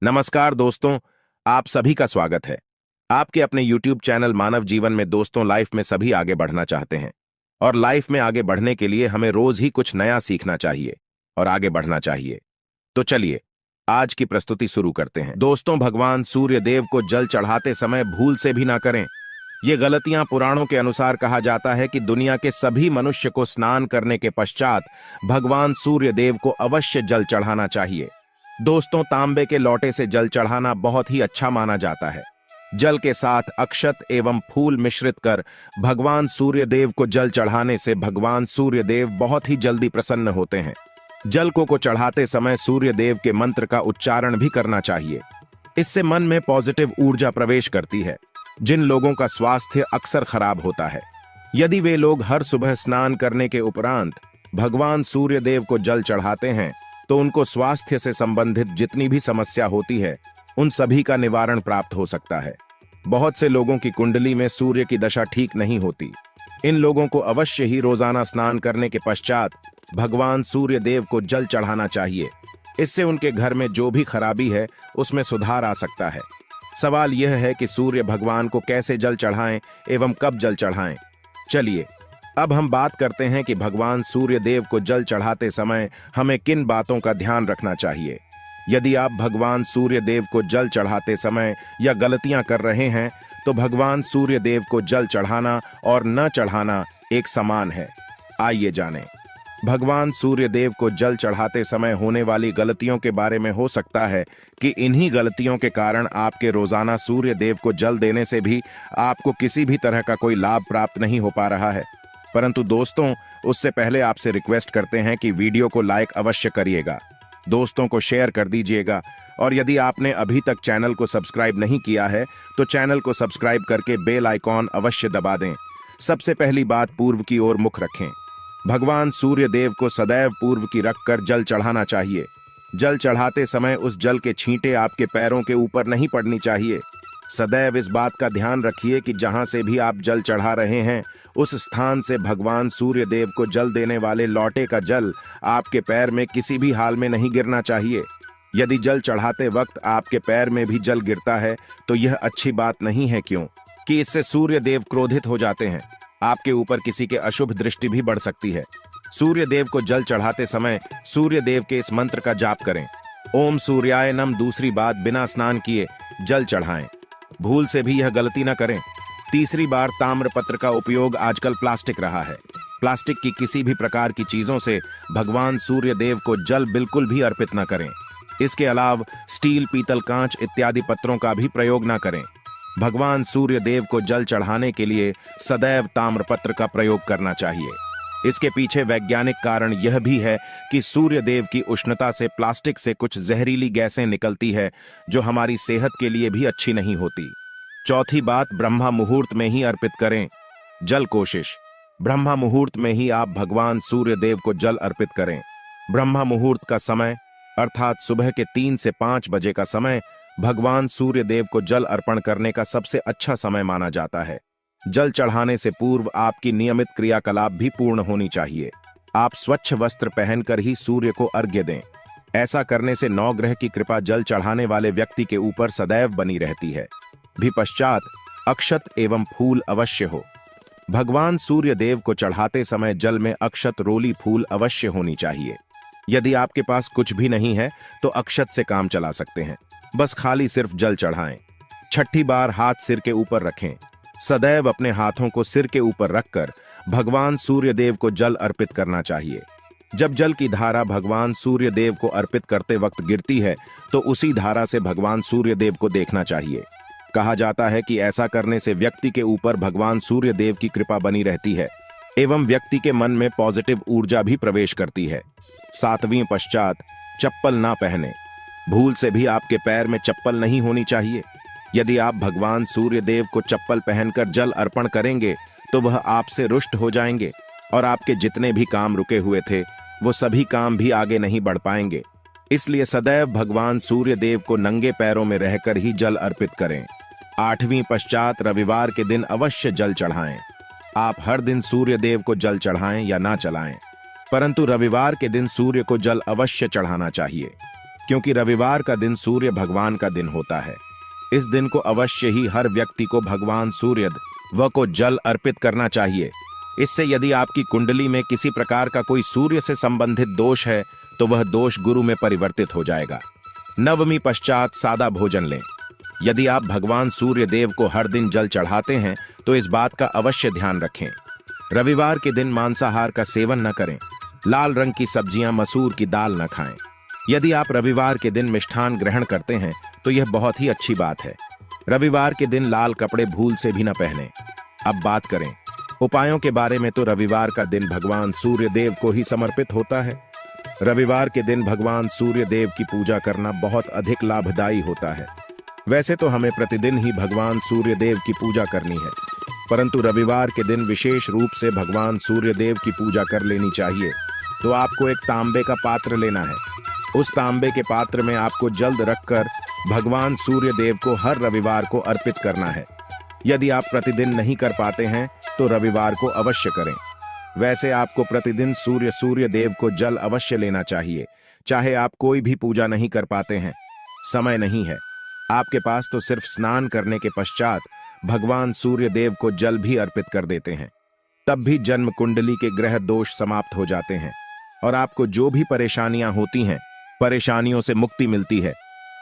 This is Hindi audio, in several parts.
नमस्कार दोस्तों, आप सभी का स्वागत है। आपके अपने YouTube चैनल मानव जीवन में दोस्तों, लाइफ में सभी आगे बढ़ना चाहते हैं और लाइफ में आगे बढ़ने के लिए हमें रोज ही कुछ नया सीखना चाहिए और आगे बढ़ना चाहिए। तो चलिए आज की प्रस्तुति शुरू करते हैं। दोस्तों, भगवान सूर्य देव को जल चढ़ाते समय भूल से भी ना करें। ये गलतियां पुराणों के अनुसार कहा जाता है कि दुनिया के सभी मनुष्य को स्नान करने के पश्चात भगवान सूर्य देव को अवश्य जल चढ़ाना चाहिए। दोस्तों, तांबे के लोटे से जल चढ़ाना बहुत ही अच्छा माना जाता है। जल के साथ अक्षत एवं फूल मिश्रित कर भगवान सूर्य देव को जल चढ़ाने से भगवान सूर्य देव बहुत ही जल्दी प्रसन्न होते हैं। जल को चढ़ाते समय सूर्य देव के मंत्र का उच्चारण भी करना चाहिए। इससे मन में पॉजिटिव ऊर्जा प्रवेश करती है। जिन लोगों का स्वास्थ्य अक्सर खराब होता है, यदि वे लोग हर सुबह स्नान करने के उपरांत भगवान सूर्य देव को जल चढ़ाते हैं तो उनको स्वास्थ्य से संबंधित जितनी भी समस्या होती है उन सभी का निवारण प्राप्त हो सकता है। बहुत से लोगों की कुंडली में सूर्य की दशा ठीक नहीं होती। इन लोगों को अवश्य ही रोजाना स्नान करने के पश्चात भगवान सूर्य देव को जल चढ़ाना चाहिए। इससे उनके घर में जो भी खराबी है उसमें सुधार आ सकता है। सवाल यह है कि सूर्य भगवान को कैसे जल चढ़ाएं एवं कब जल चढ़ाएं। चलिए अब हम बात करते हैं कि भगवान सूर्य देव को जल चढ़ाते समय हमें किन बातों का ध्यान रखना चाहिए। यदि आप भगवान सूर्य देव को जल चढ़ाते समय या गलतियां कर रहे हैं तो भगवान सूर्य देव को जल चढ़ाना और न चढ़ाना एक समान है। आइए जानें। भगवान सूर्य देव को जल चढ़ाते समय होने वाली गलतियों के बारे में हो सकता है कि इन्हीं गलतियों के कारण आपके रोजाना सूर्य देव को जल देने से भी आपको किसी भी तरह का कोई लाभ प्राप्त नहीं हो पा रहा है। परंतु दोस्तों, उससे पहले आपसे रिक्वेस्ट करते हैं कि वीडियो को लाइक अवश्य करिएगा, दोस्तों को शेयर कर दीजिएगा और यदि आपने अभी तक चैनल को सब्सक्राइब नहीं किया है तो चैनल को सब्सक्राइब करके बेल आइकॉन अवश्य दबा दें। सबसे पहली बात, पूर्व की ओर मुख रखें। भगवान सूर्य देव को सदैव पूर्व की रखकर जल चढ़ाना चाहिए। जल चढ़ाते समय उस जल के छींटे आपके पैरों के ऊपर नहीं पड़नी चाहिए। सदैव इस बात का ध्यान रखिए कि जहां से भी आप जल चढ़ा रहे हैं उस स्थान से भगवान सूर्य देव को जल देने वाले लोटे का जल आपके पैर में किसी भी हाल में नहीं गिरना चाहिए। यदि जल चढ़ाते वक्त आपके पैर में भी जल गिरता है तो यह अच्छी बात नहीं है, क्यों कि इससे सूर्य देव क्रोधित हो जाते हैं। आपके ऊपर किसी के अशुभ दृष्टि भी बढ़ सकती है। सूर्य देव को जल चढ़ाते समय सूर्य देव के इस मंत्र का जाप करें, ओम सूर्याय नमः। दूसरी बात, बिना स्नान किए जल चढ़ाएं। भूल से भी यह गलती न करें। तीसरी बार, ताम्रपत्र का उपयोग आजकल प्लास्टिक रहा है। प्लास्टिक की किसी भी प्रकार की चीजों से भगवान सूर्य देव को जल बिल्कुल भी अर्पित न करें। इसके अलावा स्टील, पीतल, कांच इत्यादि पत्रों का भी प्रयोग न करें। भगवान सूर्य देव को जल चढ़ाने के लिए सदैव ताम्रपत्र का प्रयोग करना चाहिए। इसके पीछे वैज्ञानिक कारण यह भी है कि सूर्य देव की उष्णता से प्लास्टिक से कुछ जहरीली गैसें निकलती है जो हमारी सेहत के लिए भी अच्छी नहीं होती। चौथी बात, ब्रह्मा मुहूर्त में ही अर्पित करें जल। कोशिश ब्रह्मा मुहूर्त में ही आप भगवान सूर्य देव को जल अर्पित करें। ब्रह्मा मुहूर्त का समय अर्थात सुबह के 3 से 5 बजे का समय भगवान सूर्य देव को जल अर्पण करने का सबसे अच्छा समय माना जाता है। जल चढ़ाने से पूर्व आपकी नियमित क्रियाकलाप भी पूर्ण होनी चाहिए। आप स्वच्छ वस्त्र पहनकर ही सूर्य को अर्घ्य दें। ऐसा करने से नवग्रह की कृपा जल चढ़ाने वाले व्यक्ति के ऊपर सदैव बनी रहती है। भी पश्चात अक्षत एवं फूल अवश्य हो। भगवान सूर्य देव को चढ़ाते समय जल में अक्षत, रोली, फूल अवश्य होनी चाहिए। यदि आपके पास कुछ भी नहीं है तो अक्षत से काम चला सकते हैं। बस खाली सिर्फ जल चढ़ाएं। छठी बार, हाथ सिर के ऊपर रखें। सदैव अपने हाथों को सिर के ऊपर रखकर भगवान सूर्य देव को जल अर्पित करना चाहिए। जब जल की धारा भगवान सूर्य देव को अर्पित करते वक्त गिरती है तो उसी धारा से भगवान सूर्य देव को देखना चाहिए। कहा जाता है कि ऐसा करने से व्यक्ति के ऊपर भगवान सूर्य देव की कृपा बनी रहती है एवं व्यक्ति के मन में पॉजिटिव ऊर्जा भी प्रवेश करती है। 7वीं पश्चात, चप्पल ना पहने। भूल से भी आपके पैर में चप्पल नहीं होनी चाहिए। यदि आप भगवान सूर्य देव को चप्पल पहनकर जल अर्पण करेंगे तो वह आपसे रुष्ट हो जाएंगे और आपके जितने भी काम रुके हुए थे वो सभी काम भी आगे नहीं बढ़ पाएंगे। इसलिए सदैव भगवान सूर्य देव को नंगे पैरों में रहकर ही जल अर्पित करें। 8वीं पश्चात, रविवार के दिन अवश्य जल चढ़ाएं। आप हर दिन सूर्य देव को जल चढ़ाएं या ना चढ़ाएं, परंतु रविवार के दिन सूर्य को जल अवश्य चढ़ाना चाहिए। क्योंकि रविवार का दिन सूर्य भगवान का दिन होता है। इस दिन को अवश्य ही हर व्यक्ति को भगवान सूर्य व को जल अर्पित करना चाहिए। इससे यदि आपकी कुंडली में किसी प्रकार का कोई सूर्य से संबंधित दोष है तो वह दोष गुरु में परिवर्तित हो जाएगा। नवमी पश्चात सादा भोजन लें। यदि आप भगवान सूर्य देव को हर दिन जल चढ़ाते हैं तो इस बात का अवश्य ध्यान रखें। रविवार के दिन मांसाहार का सेवन न करें। लाल रंग की सब्जियां, मसूर की दाल न खाएं। यदि आप रविवार के दिन मिष्ठान ग्रहण करते हैं तो यह बहुत ही अच्छी बात है। रविवार के दिन लाल कपड़े भूल से भी न पहनें। अब बात करें उपायों के बारे में, तो रविवार का दिन भगवान सूर्य देव को ही समर्पित होता है। रविवार के दिन भगवान सूर्य देव की पूजा करना बहुत अधिक लाभदायी होता है। वैसे तो हमें प्रतिदिन ही भगवान सूर्य देव की पूजा करनी है, परंतु रविवार के दिन विशेष रूप से भगवान सूर्य देव की पूजा कर लेनी चाहिए। तो आपको एक तांबे का पात्र लेना है। उस तांबे के पात्र में आपको जल्द रखकर भगवान सूर्य देव को हर रविवार को अर्पित करना है। यदि आप प्रतिदिन नहीं कर पाते हैं तो रविवार को अवश्य करें। वैसे आपको प्रतिदिन सूर्य देव को जल अवश्य लेना चाहिए, चाहे आप कोई भी पूजा नहीं कर पाते हैं, समय नहीं है आपके पास, तो सिर्फ स्नान करने के पश्चात भगवान सूर्य देव को जल भी अर्पित कर देते हैं। तब भी जन्म कुंडली के ग्रह दोष समाप्त हो जाते हैं और आपको जो भी परेशानियां होती हैं, परेशानियों से मुक्ति मिलती है।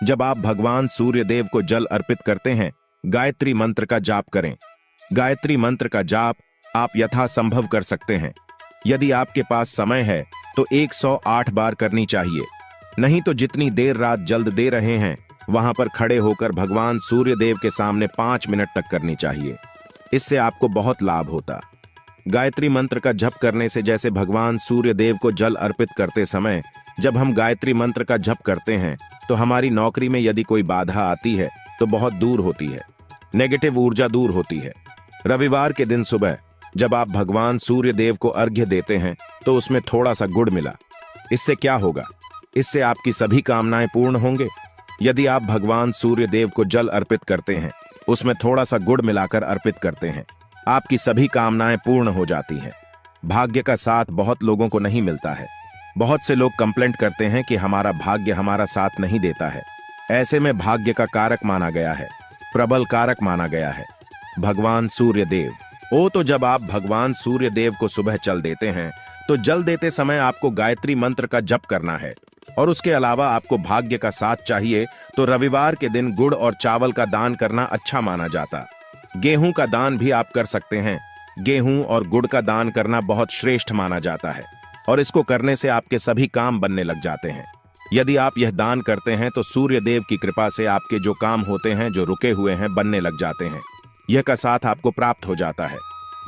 जब आप भगवान सूर्य देव को जल अर्पित करते हैं, गायत्री मंत्र का जाप करें। गायत्री मंत्र का जाप आप यथासंभव कर सकते हैं। यदि आपके पास समय है तो 108 बार करनी चाहिए, नहीं तो जितनी देर रात जल्द दे रहे हैं वहां पर खड़े होकर भगवान सूर्य देव के सामने 5 मिनट तक करनी चाहिए। इससे आपको बहुत लाभ होता। गायत्री मंत्र का जप करने से, जैसे भगवान सूर्य देव को जल अर्पित करते समय जब हम गायत्री मंत्र का जप करते हैं तो हमारी नौकरी में यदि कोई बाधा आती है तो बहुत दूर होती है, नेगेटिव ऊर्जा दूर होती है। रविवार के दिन सुबह जब आप भगवान सूर्य देव को अर्घ्य देते हैं तो उसमें थोड़ा सा गुड़ मिला। इससे क्या होगा? इससे आपकी सभी कामनाएं पूर्ण होंगे। यदि आप भगवान सूर्य देव को जल अर्पित करते हैं, उसमें थोड़ा सा गुड़ मिलाकर अर्पित करते हैं, आपकी सभी कामनाएं पूर्ण हो जाती हैं। भाग्य का साथ बहुत लोगों को नहीं मिलता है। बहुत से लोग कंप्लेंट करते हैं कि हमारा भाग्य हमारा साथ नहीं देता है। ऐसे में भाग्य का कारक माना गया है, प्रबल कारक माना गया है भगवान सूर्य देव। तो जब आप भगवान सूर्य देव को सुबह जल देते हैं तो जल देते समय आपको गायत्री मंत्र का जप करना है, और उसके अलावा आपको भाग्य का साथ चाहिए तो रविवार के दिन गुड़ और चावल का दान करना अच्छा माना जाता। गेहूं का दान भी आप कर सकते हैं। गेहूं और गुड़ का दान करना बहुत श्रेष्ठ माना जाता है और इसको करने से आपके सभी काम बनने लग जाते हैं। यदि आप यह दान करते हैं तो सूर्य देव की कृपा से आपके जो काम होते हैं, जो रुके हुए हैं, बनने लग जाते हैं। यह का साथ आपको प्राप्त हो जाता है।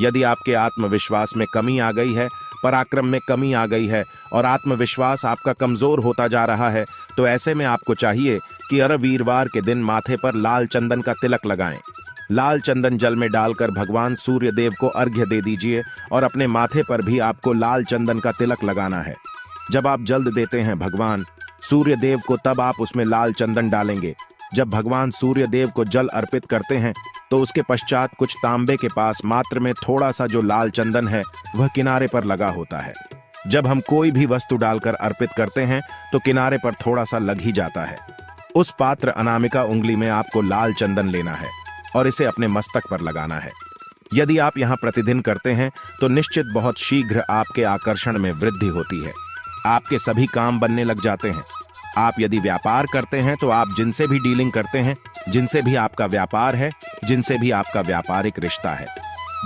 यदि आपके आत्मविश्वास में कमी आ गई है, पराक्रम में कमी आ गई है और आत्मविश्वास आपका कमजोर होता जा रहा है, तो ऐसे में आपको चाहिए कि हर वीरवार के दिन माथे पर लाल चंदन का तिलक लगाएं। लाल चंदन जल में डालकर भगवान सूर्य देव को अर्घ्य दे दीजिए और अपने माथे पर भी आपको लाल चंदन का तिलक लगाना है। जब आप जल्द देते हैं भगवान सूर्य देव को, तब आप उसमें लाल चंदन डालेंगे। जब भगवान सूर्य देव को जल अर्पित करते हैं तो उसके पश्चात कुछ तांबे के पास मात्र में थोड़ा सा जो लाल चंदन है वह किनारे पर लगा होता है। जब हम कोई भी वस्तु डालकर अर्पित करते हैं तो किनारे पर थोड़ा सा लग ही जाता है। उस पात्र अनामिका उंगली में आपको लाल चंदन लेना है और इसे अपने मस्तक पर लगाना है। यदि आप यहाँ प्रतिदिन करते हैं तो निश्चित बहुत शीघ्र आपके आकर्षण में वृद्धि होती है। आपके सभी काम बनने लग जाते हैं। आप यदि व्यापार करते हैं तो आप जिनसे भी डीलिंग करते हैं, जिनसे भी आपका व्यापार है, जिनसे भी आपका व्यापारिक रिश्ता है,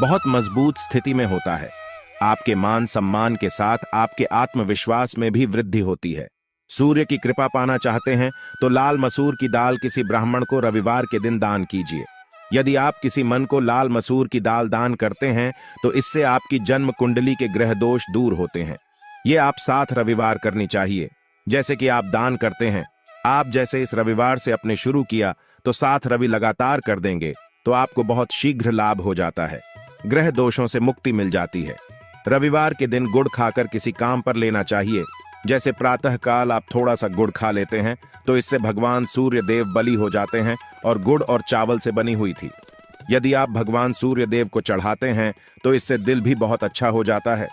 बहुत मजबूत स्थिति में होता है। आपके मान सम्मान के साथ आपके आत्मविश्वास में भी वृद्धि होती है। सूर्य की कृपा पाना चाहते हैं तो लाल मसूर की दाल किसी ब्राह्मण को रविवार के दिन दान कीजिए। यदि आप किसी मन को लाल मसूर की दाल दान करते हैं तो इससे आपकी जन्म कुंडली के ग्रह दोष दूर होते हैं। ये आप 7 रविवार करनी चाहिए। जैसे कि आप दान करते हैं, आप जैसे इस रविवार से अपने शुरू किया तो 7 रवि लगातार कर देंगे तो आपको बहुत शीघ्र लाभ हो जाता है। ग्रह दोषों से मुक्ति मिल जाती है। रविवार के दिन गुड़ खाकर किसी काम पर लेना चाहिए। जैसे प्रातः काल आप थोड़ा सा गुड़ खा लेते हैं तो इससे भगवान सूर्य देव बलि हो जाते हैं और गुड़ और चावल से बनी हुई थी। यदि आप भगवान सूर्य देव को चढ़ाते हैं तो इससे दिल भी बहुत अच्छा हो जाता है।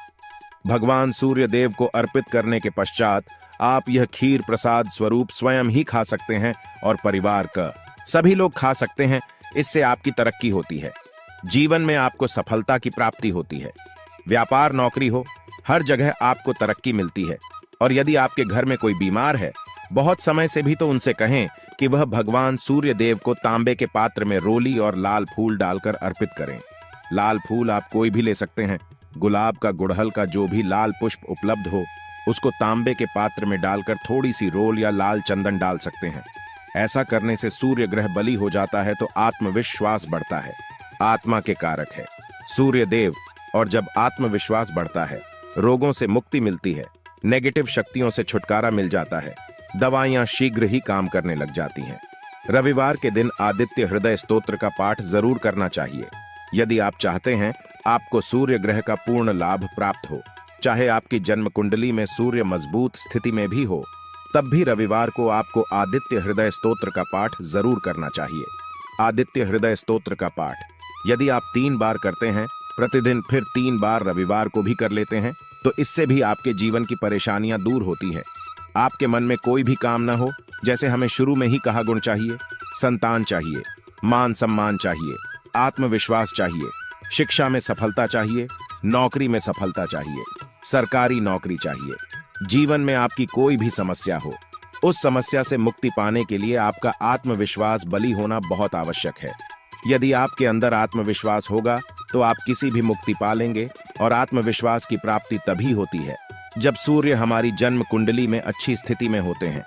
भगवान सूर्य देव को अर्पित करने के पश्चात आप यह खीर प्रसाद स्वरूप स्वयं ही खा सकते हैं और परिवार का सभी लोग खा सकते हैं। इससे आपकी तरक्की होती है, जीवन में आपको सफलता की प्राप्ति होती है। व्यापार नौकरी हो, हर जगह आपको तरक्की मिलती है। और यदि आपके घर में कोई बीमार है बहुत समय से भी, तो उनसे कहें कि वह भगवान सूर्य देव को तांबे के पात्र में रोली और लाल फूल डालकर अर्पित करें। लाल फूल आप कोई भी ले सकते हैं। गुलाब का, गुड़हल का, जो भी लाल पुष्प उपलब्ध हो उसको तांबे के पात्र में डालकर थोड़ी सी रोल या लाल चंदन डाल सकते हैं। ऐसा करने से सूर्य ग्रह बली हो जाता है तो आत्मविश्वास बढ़ता है। आत्मा के कारक है सूर्य देव, और जब आत्मविश्वास बढ़ता है रोगों से मुक्ति मिलती है, नेगेटिव शक्तियों से छुटकारा मिल जाता है, दवाइयां शीघ्र ही काम करने लग जाती हैं। रविवार के दिन आदित्य हृदय स्तोत्र का पाठ जरूर करना चाहिए। यदि आप चाहते हैं आपको सूर्य ग्रह का पूर्ण लाभ प्राप्त हो, चाहे आपकी जन्म कुंडली में सूर्य मजबूत स्थिति में भी हो, तब भी रविवार को आपको आदित्य हृदय स्तोत्र का पाठ जरूर करना चाहिए। आदित्य हृदय स्तोत्र का पाठ यदि आप 3 बार करते हैं प्रतिदिन, फिर 3 बार रविवार को भी कर लेते हैं, तो इससे भी आपके जीवन की परेशानियां दूर होती हैं। आपके मन में कोई भी काम ना हो, जैसे हमें शुरू में ही कहा, गुण चाहिए, संतान चाहिए, मान सम्मान चाहिए, आत्मविश्वास चाहिए, शिक्षा में सफलता चाहिए, नौकरी में सफलता चाहिए, सरकारी नौकरी चाहिए, जीवन में आपकी कोई भी समस्या हो, उस समस्या से मुक्ति पाने के लिए आपका आत्मविश्वास बली होना बहुत आवश्यक है। यदि आपके अंदर आत्मविश्वास होगा तो आप किसी भी मुक्ति पालेंगे। और आत्मविश्वास की प्राप्ति तभी होती है जब सूर्य हमारी जन्म कुंडली में अच्छी स्थिति में होते हैं।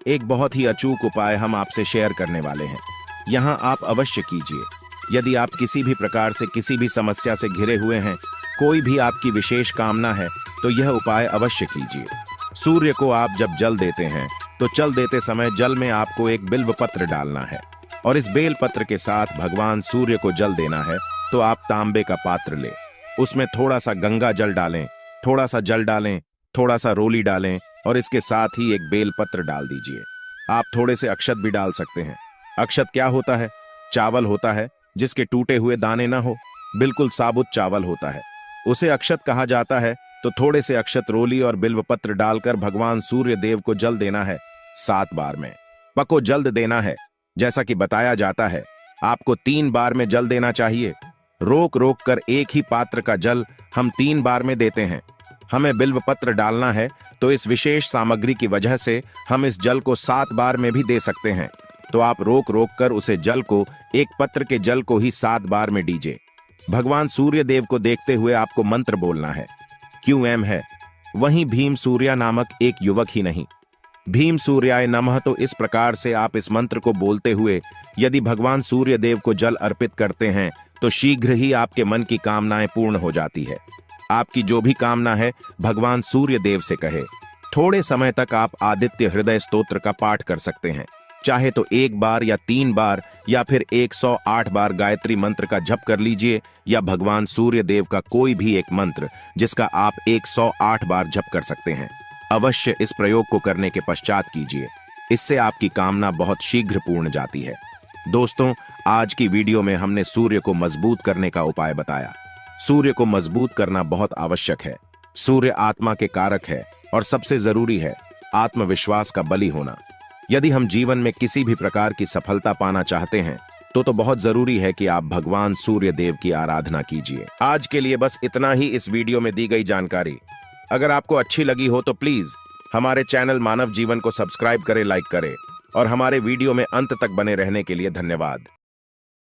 एक बहुत ही अचूक उपाय हम आपसे शेयर करने वाले हैं, यहां आप अवश्य कीजिए। यदि आप किसी भी प्रकार से किसी भी समस्या से घिरे हुए हैं, कोई भी आपकी विशेष कामना है, तो यह उपाय अवश्य कीजिए। सूर्य को आप जब जल देते हैं तो जल देते समय जल में आपको एक बिल्व पत्र डालना है, और इस बेल पत्र के साथ भगवान सूर्य को जल देना है। तो आप तांबे का पात्र लें, उसमें थोड़ा सा गंगा जल डालें, थोड़ा सा जल डालें, थोड़ा सा रोली डालें, और इसके साथ ही एक बेल पत्र डाल दीजिए। आप थोड़े से अक्षत भी डाल सकते हैं। अक्षत क्या होता है? चावल होता है जिसके टूटे हुए दाने ना हो, बिल्कुल साबुत चावल होता है, उसे अक्षत कहा जाता है। तो थोड़े से अक्षत, रोली और बिल्व पत्र डालकर भगवान सूर्य देव को जल देना है 7 बार में। पको जल्द देना है, जैसा कि बताया जाता है आपको 3 बार में जल देना चाहिए। रोक रोक कर एक ही पात्र का जल हम 3 बार में देते हैं। हमें बिल्व पत्र डालना है, तो इस विशेष सामग्री की वजह से हम इस जल को 7 बार में भी दे सकते हैं। तो आप रोक रोक कर उसे जल को, एक पत्र के जल को ही 7 बार में दीजिए। भगवान सूर्य देव को देखते हुए आपको मंत्र बोलना है। QM है, वहीं भीम सूर्या नामक एक युवक ही नहीं, भीम सूर्याय नमः। तो इस प्रकार से आप इस मंत्र को बोलते हुए यदि भगवान सूर्य देव को जल अर्पित करते हैं तो शीघ्र ही आपके मन की कामनाएं पूर्ण हो जाती है। आपकी जो भी कामना है भगवान सूर्य देव से कहे। थोड़े समय तक आप आदित्य हृदय स्तोत्र का पाठ कर सकते हैं, चाहे तो 1 बार या 3 बार या फिर 108 बार गायत्री मंत्र का जप कर लीजिए, या भगवान सूर्य देव का कोई भी एक मंत्र जिसका आप 108 बार जप कर सकते हैं। अवश्य इस प्रयोग को करने के पश्चात कीजिए, इससे आपकी कामना बहुत शीघ्र पूर्ण जाती है। दोस्तों, आज की वीडियो में हमने सूर्य को मजबूत करने का उपाय बताया। सूर्य को मजबूत करना बहुत आवश्यक है। सूर्य आत्मा के कारक है और सबसे जरूरी है आत्मविश्वास का बली होना। यदि हम जीवन में किसी भी प्रकार की सफलता पाना चाहते हैं तो बहुत जरूरी है कि आप भगवान सूर्य देव की आराधना कीजिए। आज के लिए बस इतना ही इस वीडियो में दी गई जानकारी। अगर आपको अच्छी लगी हो तो प्लीज हमारे चैनल मानव जीवन को सब्सक्राइब करें, लाइक करें, और हमारे वीडियो में अंत तक बने रहने के लिए धन्यवाद।